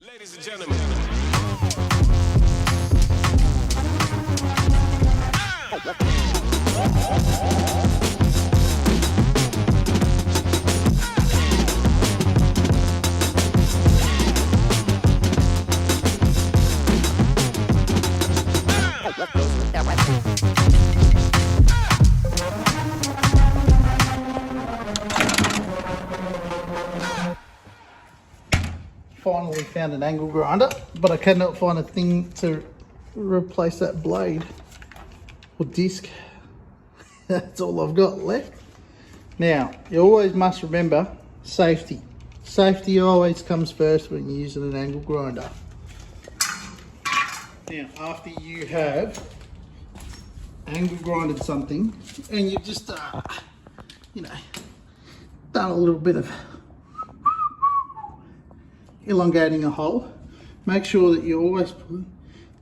Ladies and gentlemen. Finally found an angle grinder, but I cannot find a thing to replace that blade or disc. That's all I've got left. Now, you always must remember safety. Safety always comes first when you're using an angle grinder. Now, after you have angle grinded something and you've just, done a little bit of elongating a hole, make sure that you always put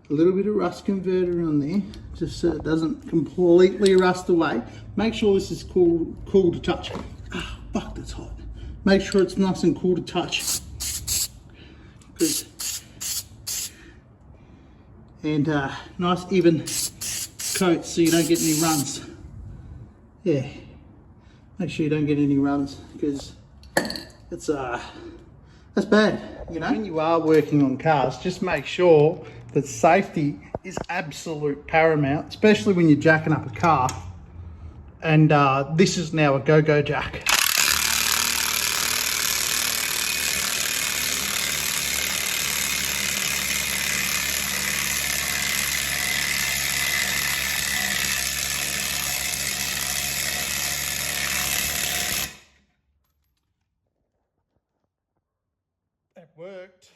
a little bit of rust converter on there just so it doesn't completely rust away. Make sure this is cool to touch. Ah, fuck, that's hot. Make sure it's nice and cool to touch. And nice even coat so you don't get any runs. Yeah, make sure you don't get any runs because it's that's bad. When you are working on cars, just make sure that safety is absolute paramount, especially when you're jacking up a car. And this is now a go-go jack. It worked.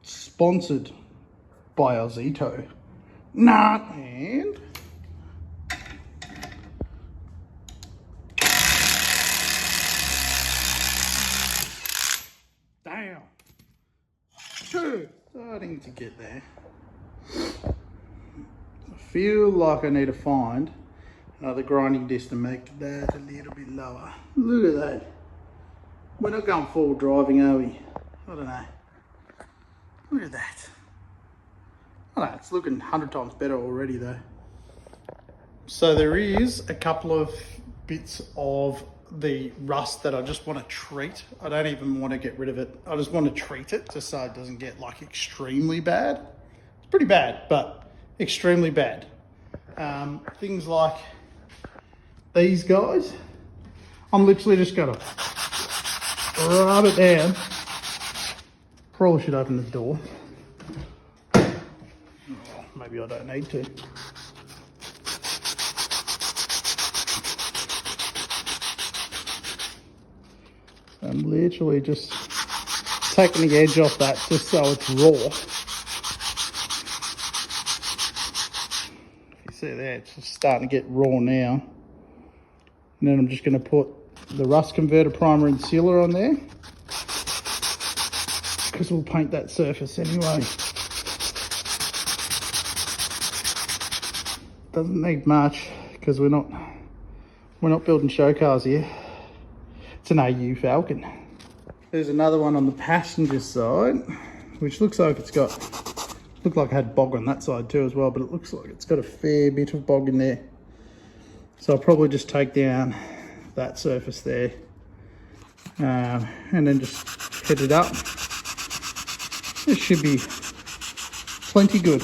Sponsored by Aussie. Nah, and damn, starting to get there. I feel like I need to find another grinding disc to make that a little bit lower. Look at that. We're not going full driving, are we? I don't know. Look at that. I don't know, it's looking 100 times better already though. So there is a couple of bits of the rust that I just want to treat. I don't even want to get rid of it. I just want to treat it just so it doesn't get like extremely bad. It's pretty bad, but extremely bad. Things like these guys, I'm literally just gonna rub it down. Probably should open the door. Oh, maybe I don't need to. I'm literally just taking the edge off that just so it's raw. If you see there, it's just starting to get raw now. And then I'm just going to put the rust converter primer and sealer on there, because we'll paint that surface anyway. Doesn't need much because we're not building show cars here. It's an AU Falcon. There's another one on the passenger side, which looks like it's got, looked like it had bog on that side too as well, but it looks like it's got a fair bit of bog in there. So I'll probably just take down that surface there and then just hit it up. This should be plenty good.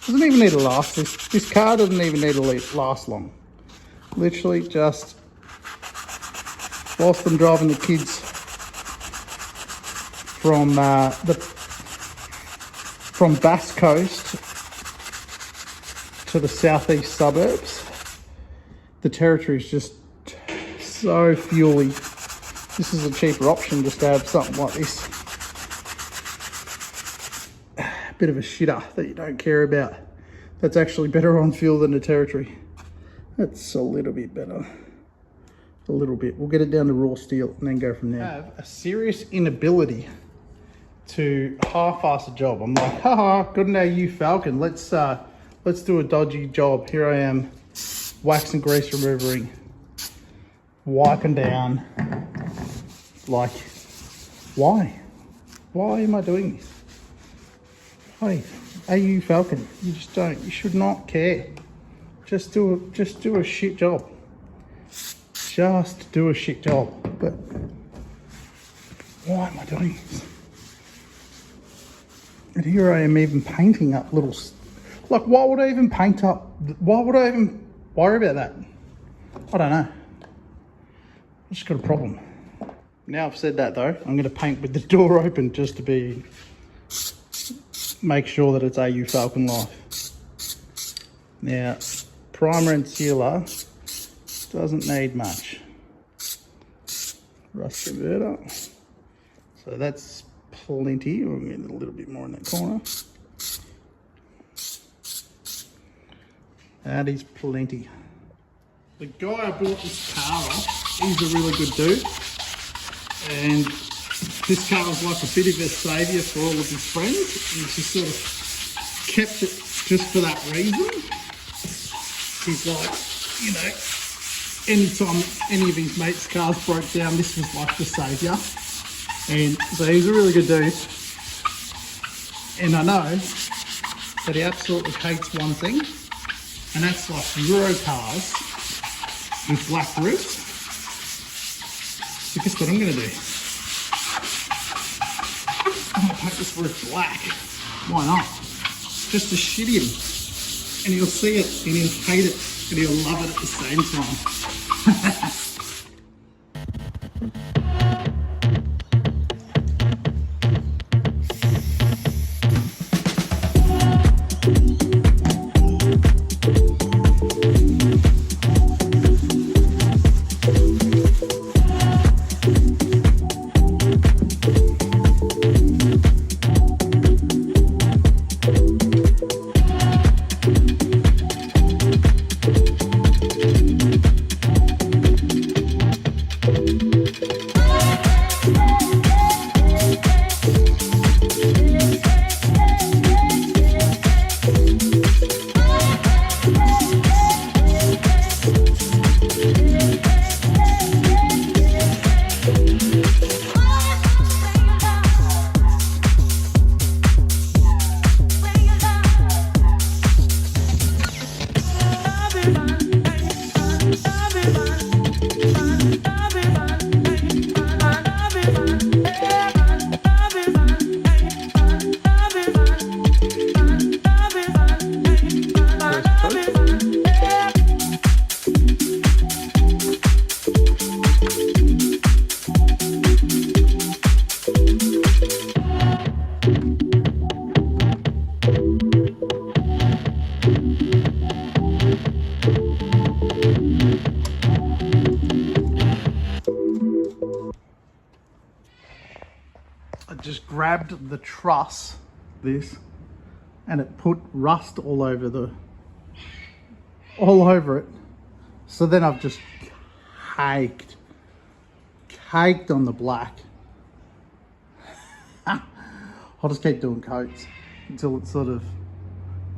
Doesn't even need to last. This car doesn't even need to last long. Literally just whilst I'm driving the kids from Bass Coast to the southeast suburbs, the territory is just so fuely. This is a cheaper option just to have something like this. Bit of a shitter that you don't care about. That's actually better on fuel than the territory. That's a little bit better. A little bit. We'll get it down to raw steel and then go from there. I have a serious inability to half-ass a job. I'm like, haha, got an AU Falcon. Let's do a dodgy job. Here I am, wax and grease removing, wiping down. Like, why? Why am I doing this? Hey, AU Falcon, you just don't, you should not care. Just do a shit job. Just do a shit job. But why am I doing this? And here I am even painting up little, like, why would I even paint up? Why would I even worry about that? I don't know. I just got a problem. Now I've said that though, I'm going to paint with the door open just to make sure that it's AU Falcon Life. Now, primer and sealer doesn't need much. Rust converter. So that's plenty. We'll get a little bit more in that corner. That is plenty. The guy I bought this car off, he's a really good dude. And this car was like a bit of a saviour for all of his friends. And he just sort of kept it just for that reason. He's like, you know, anytime any of his mates' cars broke down, this was like the saviour. And so he's a really good dude. And I know that he absolutely hates one thing, and that's like Euro cars with black roofs. So guess what I'm going to do? I'm going to paint this roof black. Why not? Just to shit him. And he'll see it, and he'll hate it, and he'll love it at the same time. Just grabbed the truss, and it put rust all over it. So then I've just caked on the black. I'll just keep doing coats until it sort of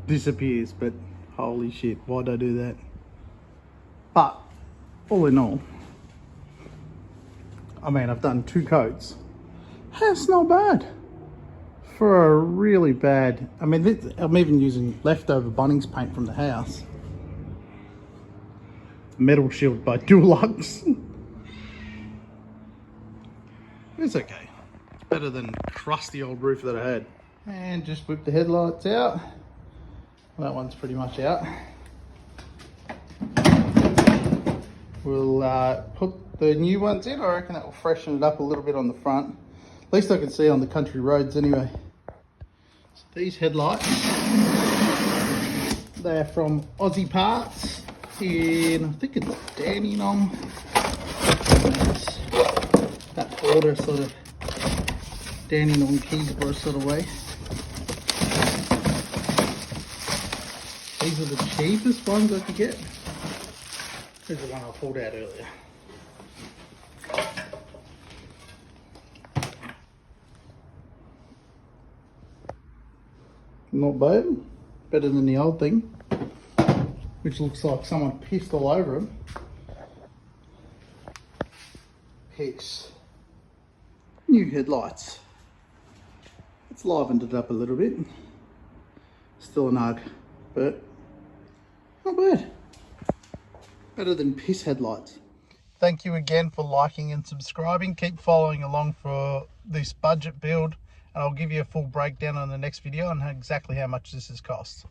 disappears, but holy shit, why'd I do that? But all in all, I mean, I've done 2 coats. That's not bad for a really bad. I mean, I'm even using leftover Bunnings paint from the house. Metalshield by Dulux. It's okay. It's better than crusty old roof that I had. And just whip the headlights out. Well, that one's pretty much out. We'll put the new ones in. I reckon that will freshen it up a little bit on the front. At least I can see on the country roads anyway. So these headlights, they're from Aussie parts in, I think it's Dandenong. That border sort of Dandenong Keysborough sort of way. These are the cheapest ones I could get. Here's the one I pulled out earlier. Not bad. Better than the old thing, which looks like someone pissed all over them. Piss. New headlights. It's livened it up a little bit. Still an UGG, but not bad. Better than piss headlights. Thank you again for liking and subscribing. Keep following along for this budget build, and I'll give you a full breakdown on the next video on exactly how much this has cost.